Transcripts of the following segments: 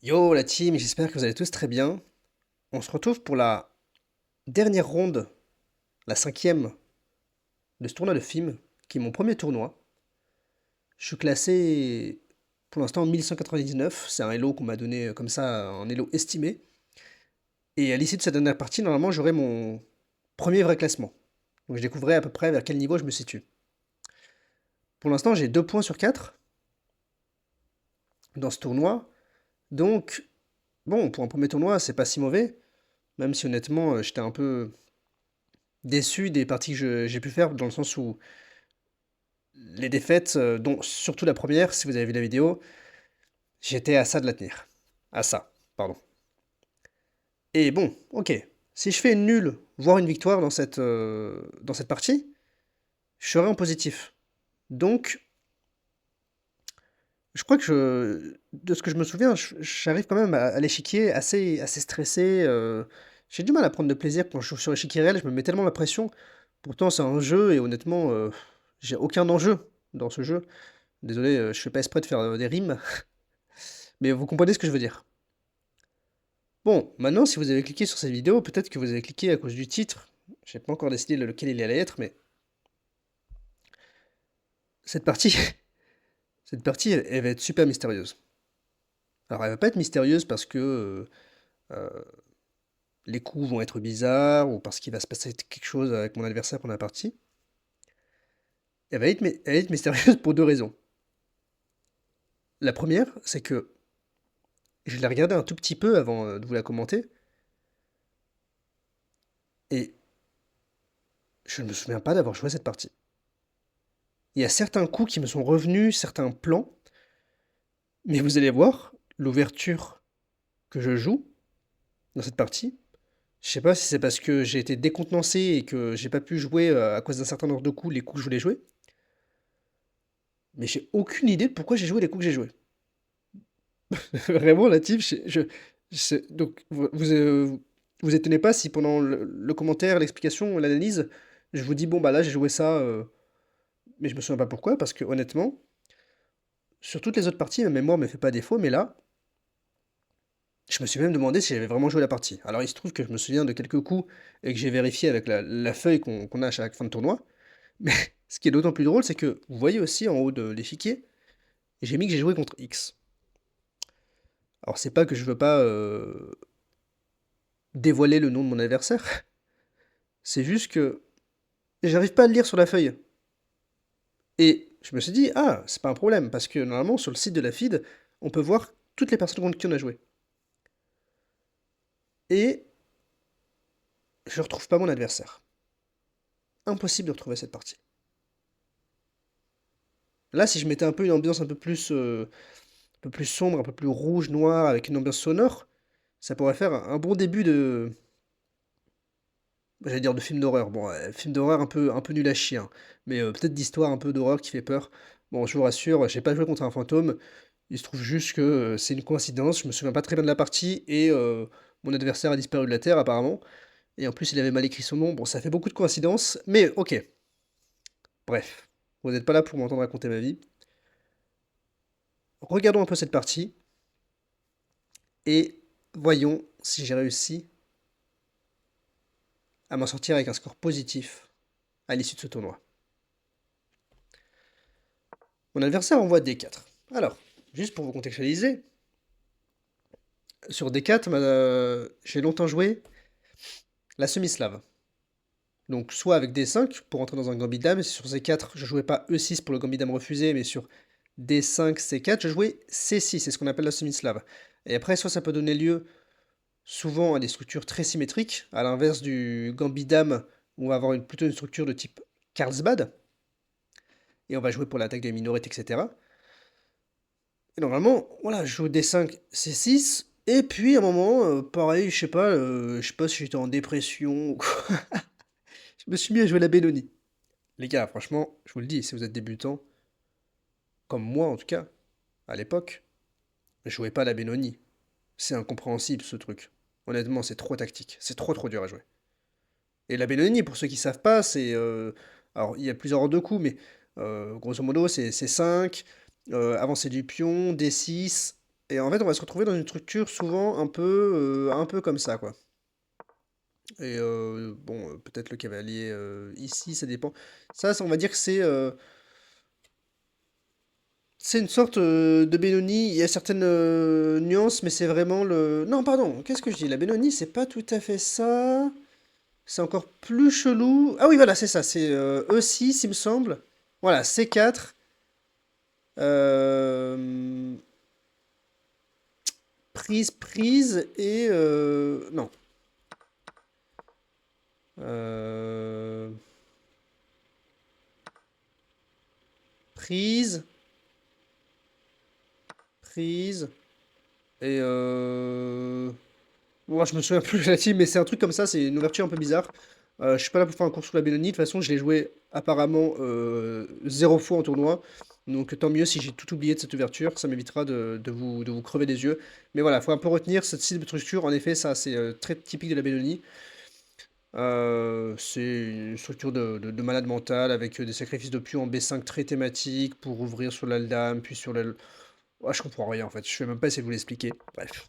Yo la team, j'espère que vous allez tous très bien. On se retrouve pour la dernière ronde, la cinquième de ce tournoi de films, qui est mon premier tournoi. Je suis classé pour l'instant 1199, c'est un elo qu'on m'a donné comme ça, un elo estimé. Et à l'issue de cette dernière partie, normalement j'aurai mon premier vrai classement. Donc je découvrirai à peu près vers quel niveau je me situe. Pour l'instant j'ai 2 points sur 4 dans ce tournoi. Donc bon, pour un premier tournoi c'est pas si mauvais, même si honnêtement j'étais un peu déçu des parties que j'ai pu faire, dans le sens où les défaites, dont surtout la première, si vous avez vu la vidéo, j'étais à ça de la tenir. À ça, pardon. Et bon, ok. Si je fais une nulle, voire une victoire dans cette partie, je serai en positif. Donc, je crois que de ce que je me souviens, j'arrive quand même à l'échiquier assez stressé. J'ai du mal à prendre de plaisir quand je joue sur l'échiquier réel, je me mets tellement la pression. Pourtant, c'est un jeu et honnêtement, j'ai aucun enjeu dans ce jeu. Désolé, je fais pas exprès de faire des rimes. Mais vous comprenez ce que je veux dire. Bon, maintenant, si vous avez cliqué sur cette vidéo, peut-être que vous avez cliqué à cause du titre. J'ai pas encore décidé lequel il allait être, mais cette partie, cette partie, elle va être super mystérieuse. Alors, elle va pas être mystérieuse parce que les coups vont être bizarres ou parce qu'il va se passer quelque chose avec mon adversaire pendant la partie. Elle va être mystérieuse pour deux raisons. La première, c'est que je l'ai regardée un tout petit peu avant de vous la commenter, et je ne me souviens pas d'avoir joué cette partie. Il y a certains coups qui me sont revenus, certains plans, mais vous allez voir, l'ouverture que je joue dans cette partie, je sais pas si c'est parce que j'ai été décontenancé et que j'ai pas pu jouer à cause d'un certain nombre de coups, les coups que je voulais jouer, mais j'ai aucune idée de pourquoi j'ai joué les coups que j'ai joués. Vraiment, la team, donc vous étonnez pas si pendant le commentaire, l'explication, l'analyse, je vous dis bon bah là j'ai joué ça, mais je me souviens pas pourquoi, parce que honnêtement, sur toutes les autres parties, ma mémoire me fait pas défaut, mais là, je me suis même demandé si j'avais vraiment joué la partie. Alors il se trouve que je me souviens de quelques coups et que j'ai vérifié avec la feuille qu'on a à chaque fin de tournoi. Mais ce qui est d'autant plus drôle, c'est que vous voyez aussi en haut de l'échiquier, j'ai mis que j'ai joué contre X. Alors c'est pas que je veux pas dévoiler le nom de mon adversaire, c'est juste que j'arrive pas à le lire sur la feuille. Et je me suis dit, ah, c'est pas un problème, parce que normalement sur le site de la feed, on peut voir toutes les personnes contre qui on a joué. Et je retrouve pas mon adversaire. Impossible de retrouver cette partie. Là, si je mettais un peu une ambiance un peu plus sombre, un peu plus rouge, noir, avec une ambiance sonore, ça pourrait faire un bon début de, j'allais dire de film d'horreur. Bon, film d'horreur un peu nul à chier, hein, mais peut-être d'histoire un peu d'horreur qui fait peur. Bon, je vous rassure, j'ai pas joué contre un fantôme. Il se trouve juste que c'est une coïncidence. Je me souviens pas très bien de la partie et mon adversaire a disparu de la Terre apparemment. Et en plus, il avait mal écrit son nom. Bon, ça fait beaucoup de coïncidences, mais ok. Bref, vous n'êtes pas là pour m'entendre raconter ma vie. Regardons un peu cette partie et voyons si j'ai réussi à m'en sortir avec un score positif à l'issue de ce tournoi. Mon adversaire envoie D4. Alors, juste pour vous contextualiser, sur D4, j'ai longtemps joué la semi-slave. Donc soit avec D5 pour entrer dans un gambit dame, sur C4 je jouais pas E6 pour le gambit dame refusé, mais sur D5, C4 je jouais C6, c'est ce qu'on appelle la semi-slave. Et après soit ça peut donner lieu souvent à des structures très symétriques, à l'inverse du gambit dame où on va avoir plutôt une structure de type Carlsbad, et on va jouer pour l'attaque des minorités, etc. Et normalement, voilà, je joue D5, C6, et puis à un moment, pareil, je sais pas si j'étais en dépression ou quoi, je me suis mis à jouer la Benoni. Les gars, franchement, je vous le dis, si vous êtes débutant, comme moi en tout cas, à l'époque, jouez pas à la Benoni. C'est incompréhensible ce truc. Honnêtement, c'est trop tactique. C'est trop dur à jouer. Et la Benoni, pour ceux qui savent pas, c'est. Alors, il y a plusieurs ordres de coups, mais grosso modo, c'est 5, avancer du pion, D6, Et en fait, on va se retrouver dans une structure souvent un peu comme ça, quoi. Et bon, peut-être le cavalier ici, ça dépend. On va dire que c'est une sorte de Benoni. Il y a certaines nuances, mais c'est vraiment le... Non, pardon, qu'est-ce que je dis? La Benoni, c'est pas tout à fait ça. C'est encore plus chelou. Ah oui, voilà, c'est ça. C'est E6, il me semble. Voilà, C4. euh, prise et... non. Euh, prise, prise et... Bon, je me souviens plus de la team, mais c'est un truc comme ça, c'est une ouverture un peu bizarre. Je suis pas là pour faire un cours sur la Belloni, de toute façon je l'ai joué apparemment 0 fois en tournoi. Donc tant mieux si j'ai tout oublié de cette ouverture, ça m'évitera de vous crever les yeux. Mais voilà, faut un peu retenir cette style de structure, en effet ça c'est très typique de la Belloni. C'est une structure de malade mental avec des sacrifices de pions en B5 très thématiques pour ouvrir sur l'Aldam, puis sur l'aile. Ouais, je comprends rien en fait, je vais même pas essayer de vous l'expliquer. Bref.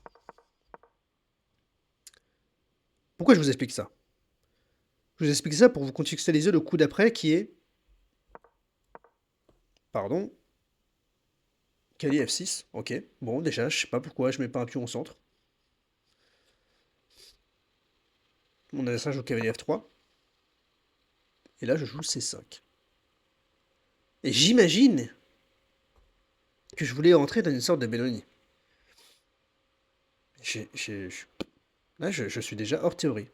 Pourquoi je vous explique ça? Je vous explique ça pour vous contextualiser le coup d'après qui est, pardon, cavalier F6. Ok, bon, déjà, je sais pas pourquoi je mets pas un pion au centre. Mon adversaire joue cavalier F3. Et là, je joue C5. Et j'imagine que je voulais rentrer dans une sorte de Belloni. Là, je suis déjà hors théorie.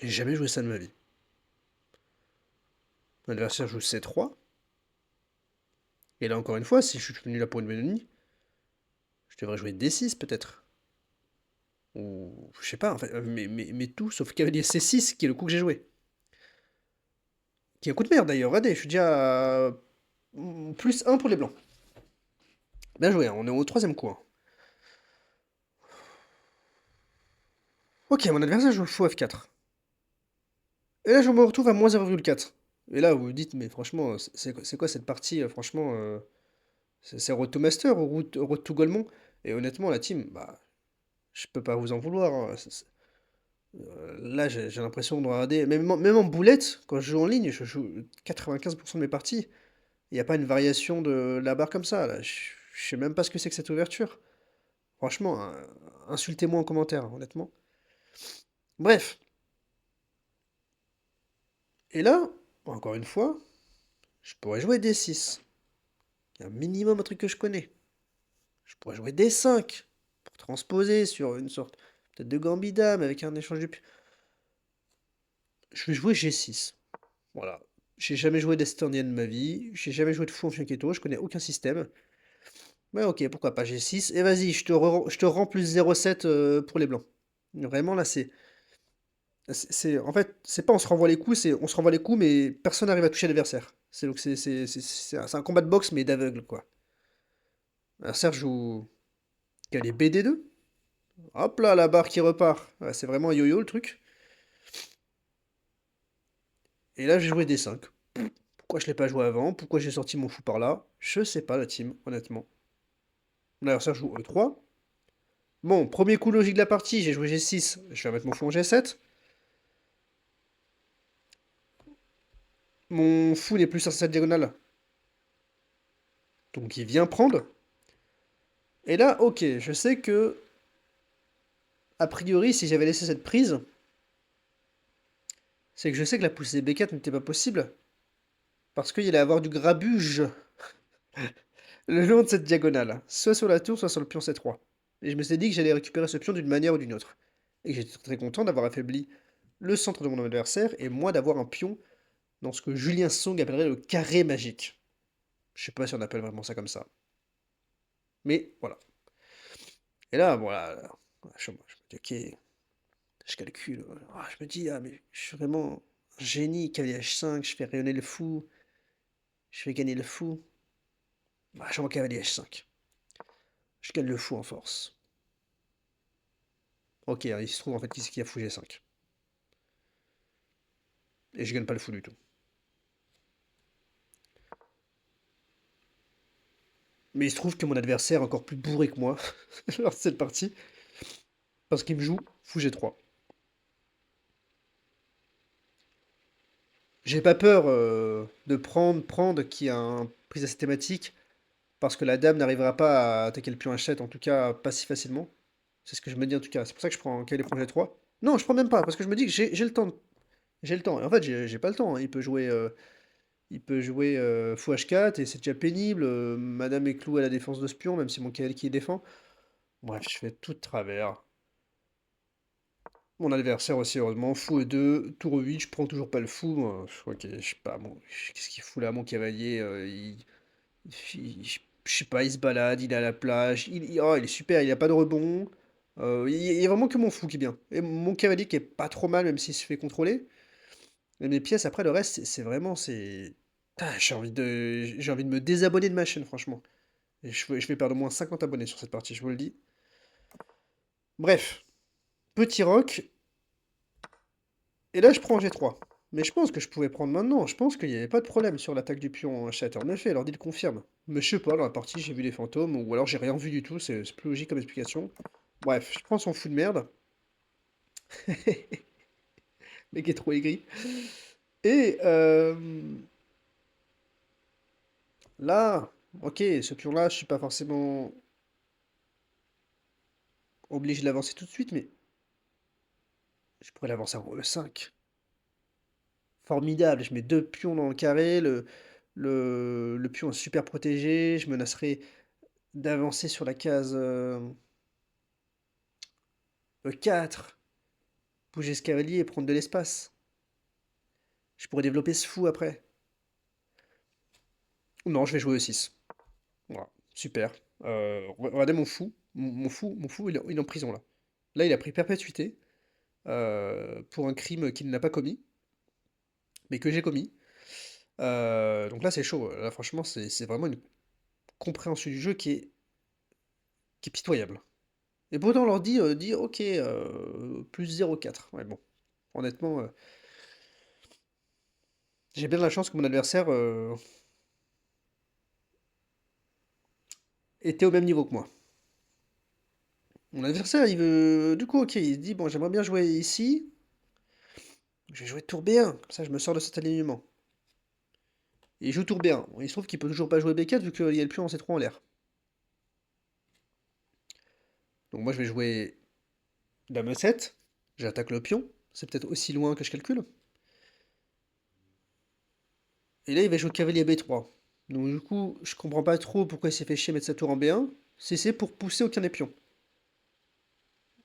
J'ai jamais joué ça de ma vie. Mon adversaire joue C3. Et là, encore une fois, si je suis venu là pour une Belloni, je devrais jouer D6 peut-être. Ou je sais pas, en fait, mais tout sauf cavalier C6 qui est le coup que j'ai joué. Qui est un coup de merde d'ailleurs, regardez, je suis déjà à +1 pour les blancs. Bien joué, hein, on est au troisième coup, hein. Ok, mon adversaire joue fou F4. Et là, je me retrouve à moins 0,4. Et là, vous vous dites, mais franchement, c'est quoi cette partie? Franchement, c'est Road to Master ou Road to Golemont? Et honnêtement, la team, bah, je peux pas vous en vouloir, hein. Là, j'ai l'impression de regarder, même en boulette, quand je joue en ligne, je joue 95% de mes parties. Il n'y a pas une variation de la barre comme ça, là. Je sais même pas ce que c'est que cette ouverture. Franchement, insultez-moi en commentaire, honnêtement. Bref. Et là, encore une fois, je pourrais jouer D6. Il y a un minimum un truc que je connais. Je pourrais jouer D5 pour transposer sur une sorte peut-être de gambit dame avec un échange de je vais jouer G6. Voilà. J'ai jamais joué d'Estornienne de ma vie. J'ai jamais joué de fou en Fianchetto. Je connais aucun système. Mais ok, pourquoi pas G6. Et vas-y, je te rends plus 0,7 pour les blancs. Vraiment, là, en fait, c'est pas on se renvoie les coups, c'est on se renvoie les coups, mais personne n'arrive à toucher l'adversaire. C'est un combat de boxe, mais d'aveugle, quoi. L'adversaire joue. Quel est BD2? Hop là, la barre qui repart. Ouais, c'est vraiment un yo-yo le truc. Et là, j'ai joué D5. Pourquoi je l'ai pas joué avant? Pourquoi j'ai sorti mon fou par là? Je sais pas, la team, honnêtement. Mon adversaire joue E3. Bon, premier coup logique de la partie, j'ai joué G6. Je vais mettre mon fou en G7. Mon fou n'est plus sur cette diagonale. Donc il vient prendre. Et là, ok, je sais que, a priori, si j'avais laissé cette prise, c'est que je sais que la poussée B4 n'était pas possible. Parce qu'il allait avoir du grabuge le long de cette diagonale. Soit sur la tour, soit sur le pion C3. Et je me suis dit que j'allais récupérer ce pion d'une manière ou d'une autre. Et j'étais très content d'avoir affaibli le centre de mon adversaire et moi d'avoir un pion dans ce que Julien Song appellerait le carré magique. Je sais pas si on appelle vraiment ça comme ça. Mais voilà. Et là, voilà, je me dis, ok, je calcule. Je me dis, ah, mais je suis vraiment un génie, cavalier H5, je fais rayonner le fou, je fais gagner le fou. Je vois cavalier H5. Je gagne le fou en force. Ok, il se trouve en fait qui c'est qui a fou G5. Et je gagne pas le fou du tout. Mais il se trouve que mon adversaire est encore plus bourré que moi lors de cette partie, parce qu'il me joue fou G3. J'ai pas peur de prendre qui a un prise assez thématique, parce que la dame n'arrivera pas à attaquer le pion H7, en tout cas pas si facilement. C'est ce que je me dis en tout cas. C'est pour ça que je prends cavalier prend G3. Non, je prends même pas, parce que je me dis que j'ai le temps. J'ai le temps. Et en fait, j'ai pas le temps, hein. Il peut jouer fou H4 et c'est déjà pénible. Madame est clouée à la défense de ce pion, même si mon cavalier qui défend. Bref, je fais tout de travers. Mon adversaire aussi, heureusement. Fou E2, tour E8, je prends toujours pas le fou. Moi. Ok, je sais pas, bon, qu'est-ce qu'il fout là, mon cavalier? Je sais pas, il se balade, il est à la plage. Oh, il est super, il a pas de rebond. Il y a vraiment que mon fou qui est bien. Et mon cavalier qui est pas trop mal, même s'il se fait contrôler. Et mes pièces, après, le reste, c'est vraiment, c'est... Ah, j'ai envie de me désabonner de ma chaîne, franchement. Et je vais perdre au moins 50 abonnés sur cette partie, je vous le dis. Bref, petit rock. Et là, je prends G3. Mais je pense que je pouvais prendre maintenant. Je pense qu'il n'y avait pas de problème sur l'attaque du pion en H7. En effet, l'ordi le confirme. Mais je sais pas, dans la partie, j'ai vu les fantômes, ou alors j'ai rien vu du tout. C'est plus logique comme explication. Bref, je prends son fou de merde. Le mec est trop aigri. Et là, ok, ce pion-là, je suis pas forcément obligé de l'avancer tout de suite, mais je pourrais l'avancer en E5. Formidable, je mets deux pions dans le carré, le pion est super protégé, je menacerai d'avancer sur la case E4, bouger ce cavalier et prendre de l'espace. Je pourrais développer ce fou après. Non, je vais jouer E6. Voilà, super. Regardez mon fou. Mon fou, il est en prison là. Là, il a pris perpétuité pour un crime qu'il n'a pas commis, mais que j'ai commis. Donc là, c'est chaud. Là, franchement, c'est vraiment une compréhension du jeu qui est pitoyable. Et pourtant, on leur dit ok, plus 0,4. Ouais, bon. Honnêtement, j'ai bien de la chance que mon adversaire était au même niveau que moi. Mon adversaire, il veut. Du coup, ok, il se dit bon, j'aimerais bien jouer ici. Je vais jouer tour B1. Comme ça, je me sors de cet alignement. Et il joue tour B1. Bon, il se trouve qu'il peut toujours pas jouer B4 vu qu'il y a le pion en C3 en l'air. Donc moi, je vais jouer dame E7. J'attaque le pion. C'est peut-être aussi loin que je calcule. Et là, il va jouer cavalier B3. Donc du coup, je comprends pas trop pourquoi il s'est fait chier mettre sa tour en B1. Si c'est pour pousser aucun des pions.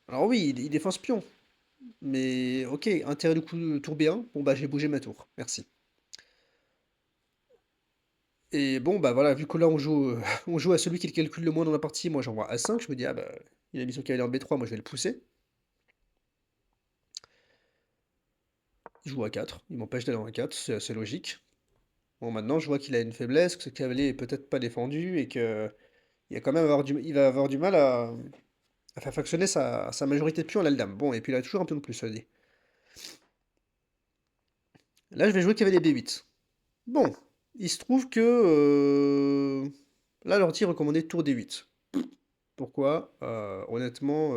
Alors oui, il défend ce pion. Mais ok, intérêt du coup tour B1. Bon bah j'ai bougé ma tour. Merci. Et bon bah voilà, vu que là on joue, on joue à celui qui le calcule le moins dans la partie, moi j'envoie A5, je me dis ah bah il a mis son cavalier en B3, moi je vais le pousser. Il joue A4, il m'empêche d'aller en A4, c'est assez logique. Bon maintenant je vois qu'il a une faiblesse, que ce cavalier est peut-être pas défendu et que il va avoir du mal à faire fonctionner sa majorité de pions à la dame. Bon, et puis il a toujours un pion de plus, ça dit. Là je vais jouer cavalier B8. Bon, il se trouve que là l'ordi recommandait tour D8. Pourquoi? Honnêtement,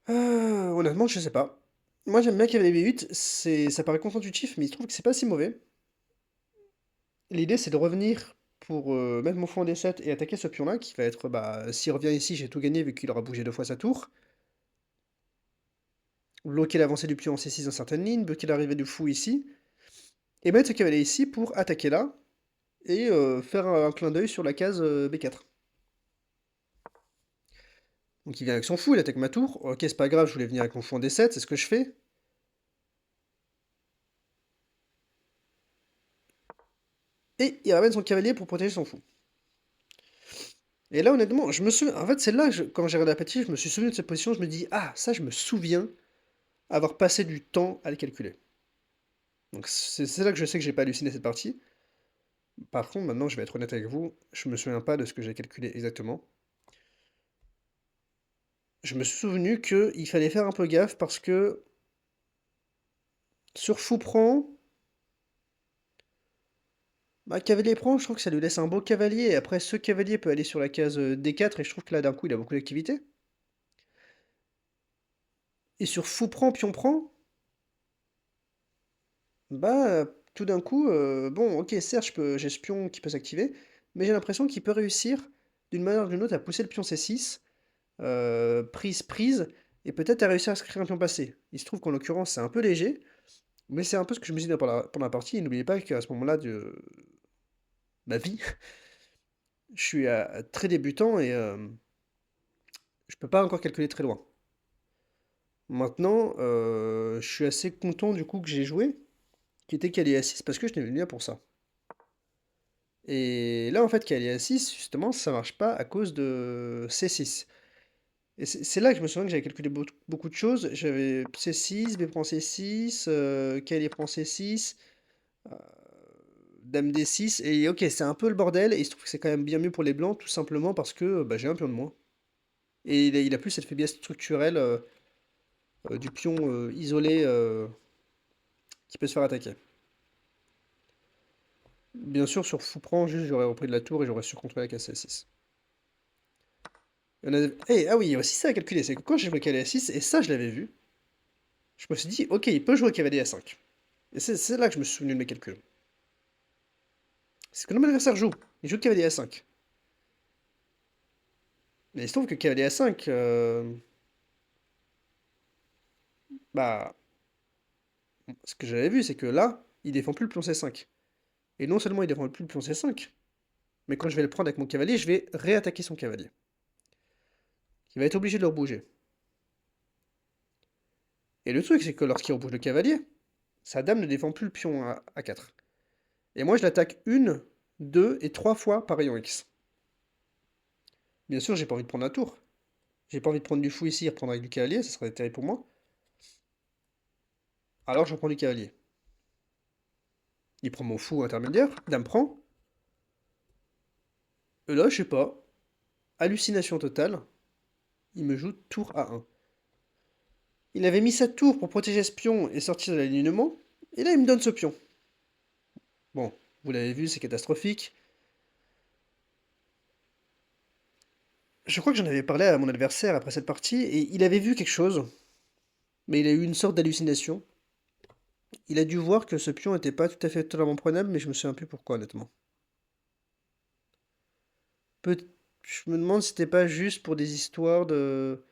je sais pas. Moi, j'aime bien cavalier B8, ça paraît contre-intuitif, mais il se trouve que c'est pas si mauvais. L'idée, c'est de revenir pour mettre mon fou en D7 et attaquer ce pion-là, qui va être, bah, s'il revient ici, j'ai tout gagné vu qu'il aura bougé deux fois sa tour. Bloquer l'avancée du pion en C6 dans certaines lignes, bloquer l'arrivée du fou ici, et mettre ce cavalier ici pour attaquer là, et faire un clin d'œil sur la case B4. Donc il vient avec son fou, il attaque ma tour. Ok, c'est pas grave, je voulais venir avec mon fou en D7, c'est ce que je fais. Et il ramène son cavalier pour protéger son fou. Et là, honnêtement, je me souviens. En fait, c'est là, quand j'ai regardé la partie, je me suis souvenu de cette position. Je me dis, ah, ça, je me souviens avoir passé du temps à le calculer. Donc, c'est là que je sais que j'ai pas halluciné cette partie. Par contre, maintenant, je vais être honnête avec vous. Je me souviens pas de ce que j'ai calculé exactement. Je me suis souvenu qu'il fallait faire un peu gaffe parce que sur fou prend, Bah, cavalier prend, je trouve que ça lui laisse un beau cavalier. Et après, ce cavalier peut aller sur la case D4, et je trouve que là, d'un coup, il a beaucoup d'activité. Et sur fou prend, pion prend, bah, tout d'un coup, bon, ok, certes, j'ai ce pion qui peut s'activer, mais j'ai l'impression qu'il peut réussir, d'une manière ou d'une autre, à pousser le pion C6, prise, et peut-être à réussir à se créer un pion passé. Il se trouve qu'en l'occurrence, c'est un peu léger, mais c'est un peu ce que je me suis dit pendant la partie, et n'oubliez pas qu'à ce moment-là de ma vie, je suis très débutant, et je peux pas encore calculer très loin. Maintenant, je suis assez content du coup que j'ai joué, qui était cavalier A6, parce que je n'ai venu là pour ça. Et là, en fait, cavalier A6, justement, ça marche pas à cause de C6. Et c'est là que je me souviens que j'avais calculé beaucoup de choses. J'avais C6, B prend C6, cavalier prend C6, euh, dame D6, et ok, c'est un peu le bordel, et il se trouve que c'est quand même bien mieux pour les blancs, tout simplement parce que bah, j'ai un pion de moins. Et il a plus cette faiblesse structurelle du pion isolé qui peut se faire attaquer. Bien sûr, sur fou prend, juste j'aurais repris de la tour et j'aurais surcontrôlé la case C6. Ah oui, il y a aussi ça à calculer, c'est que quand j'ai joué cavalier A6, et ça je l'avais vu, je me suis dit, ok, il peut jouer cavalier A5. Et c'est là que je me suis souvenu de mes calculs. C'est que mon adversaire joue, il joue cavalier A5. Mais il se trouve que cavalier A5, bah, ce que j'avais vu, c'est que là, il défend plus le pion C5. Et non seulement il défend plus le pion C5, mais quand je vais le prendre avec mon cavalier, je vais réattaquer son cavalier. Il va être obligé de le rebouger. Et le truc, c'est que lorsqu'il rebouge le cavalier, sa dame ne défend plus le pion à A4. Et moi, je l'attaque une, deux et trois fois par rayon X. Bien sûr, j'ai pas envie de prendre un tour. J'ai pas envie de prendre du fou ici et reprendre avec du cavalier, ça serait terrible pour moi. Alors je prends du cavalier. Il prend mon fou intermédiaire, dame prend. Et là, je sais pas. Hallucination totale. Il me joue tour A1. Il avait mis sa tour pour protéger ce pion et sortir de l'alignement. Et là, il me donne ce pion. Bon, vous l'avez vu, c'est catastrophique. Je crois que j'en avais parlé à mon adversaire après cette partie, et il avait vu quelque chose, mais il a eu une sorte d'hallucination. Il a dû voir que ce pion n'était pas tout à fait totalement prenable, mais je me souviens plus pourquoi, honnêtement. Peut- Je me demande si c'était pas juste pour des histoires de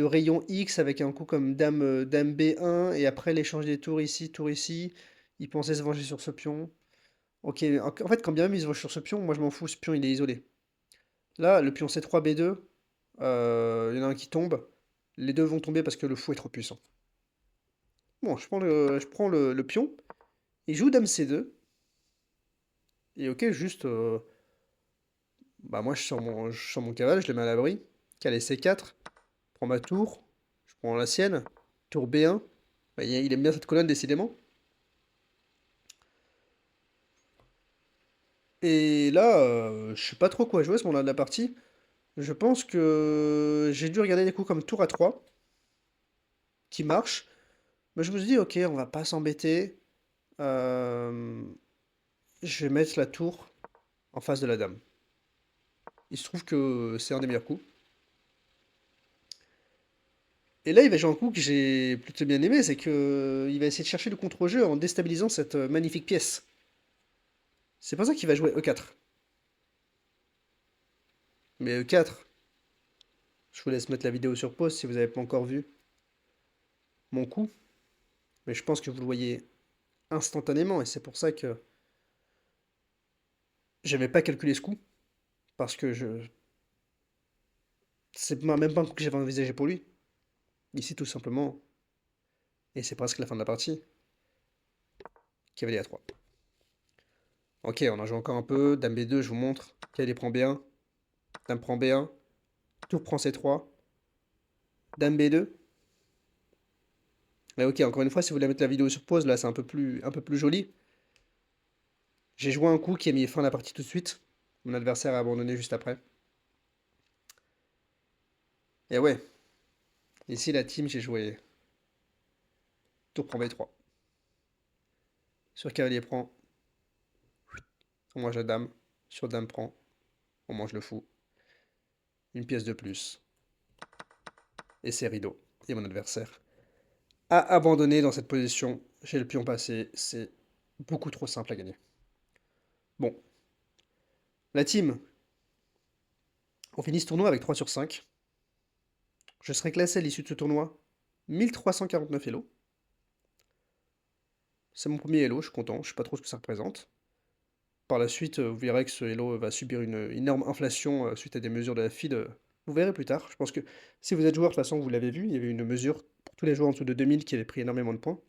rayon X avec un coup comme dame B1 et après l'échange des tours ici, tour ici. Il pensait se venger sur ce pion. Ok, en fait, quand bien même il se venge sur ce pion, moi je m'en fous, ce pion il est isolé. Là, le pion C3, B2, il y en a un qui tombe. Les deux vont tomber parce que le fou est trop puissant. Bon, je prends le pion. Il joue dame C2. Et ok, juste, bah moi je sors mon cavale, je le mets à l'abri. Calais C4, je prends ma tour, je prends la sienne, tour B1. Bah, il aime bien cette colonne décidément. Et là, je sais pas trop quoi jouer à ce moment-là de la partie. Je pense que j'ai dû regarder des coups comme tour A3, qui marchent. Mais je me suis dit, ok, on va pas s'embêter. Euh, je vais mettre la tour en face de la dame. Il se trouve que c'est un des meilleurs coups. Et là, il va jouer un coup que j'ai plutôt bien aimé, c'est que il va essayer de chercher le contre-jeu en déstabilisant cette magnifique pièce. C'est pour ça qu'il va jouer E4. Mais E4, je vous laisse mettre la vidéo sur pause si vous n'avez pas encore vu mon coup. Mais je pense que vous le voyez instantanément, et c'est pour ça que j'avais pas calculé ce coup, parce que c'est même pas un coup que j'avais envisagé pour lui. Ici, tout simplement, et c'est presque la fin de la partie, cavalier A3. Ok, on en joue encore un peu, dame B2, je vous montre, cavalier prend B1, dame prend B1, tour prend C3, dame B2. Mais ok, encore une fois, si vous voulez mettre la vidéo sur pause, là, c'est un peu plus joli. J'ai joué un coup qui a mis fin à la partie tout de suite. Mon adversaire a abandonné juste après. Et ouais, ici, la team, j'ai joué tour prend B3. Sur cavalier prend, On mange la dame. Sur dame prend. On mange le fou. Une pièce de plus. Et c'est rideau. Et mon adversaire a abandonné dans cette position. J'ai le pion passé. C'est beaucoup trop simple à gagner. Bon. La team. On finit ce tournoi avec 3 sur 5. Je serai classé à l'issue de ce tournoi 1349 Elo. C'est mon premier Elo, je suis content, je sais pas trop ce que ça représente. Par la suite, vous verrez que ce Elo va subir une énorme inflation suite à des mesures de la FID. Vous verrez plus tard. Je pense que si vous êtes joueur, de toute façon, vous l'avez vu, il y avait une mesure pour tous les joueurs en dessous de 2000 qui avaient pris énormément de points.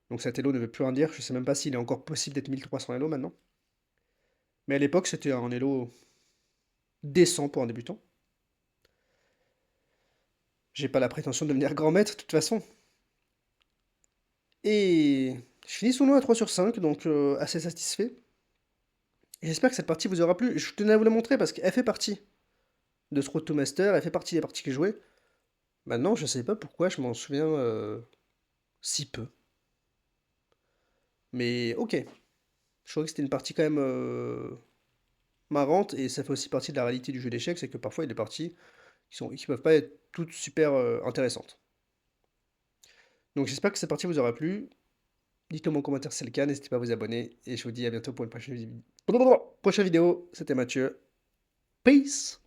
Donc cet Elo ne veut plus rien dire, je sais même pas s'il est encore possible d'être 1300 Elo maintenant. Mais à l'époque, c'était un Elo décent pour un débutant. J'ai pas la prétention de devenir grand maître, de toute façon. Et je finis son nom à 3 sur 5, donc assez satisfait. Et j'espère que cette partie vous aura plu. Je tenais à vous la montrer parce qu'elle fait partie de ce Road to Master, elle fait partie des parties que j'ai jouées. Maintenant, je sais pas pourquoi je m'en souviens si peu. Mais ok, je trouvais que c'était une partie quand même marrante, et ça fait aussi partie de la réalité du jeu d'échecs, c'est que parfois il y a des parties qui peuvent pas être toutes super intéressantes. Donc j'espère que cette partie vous aura plu. Dites-le moi en commentaire si c'est le cas, n'hésitez pas à vous abonner, et je vous dis à bientôt pour une prochaine vidéo. C'était Mathieu. Peace!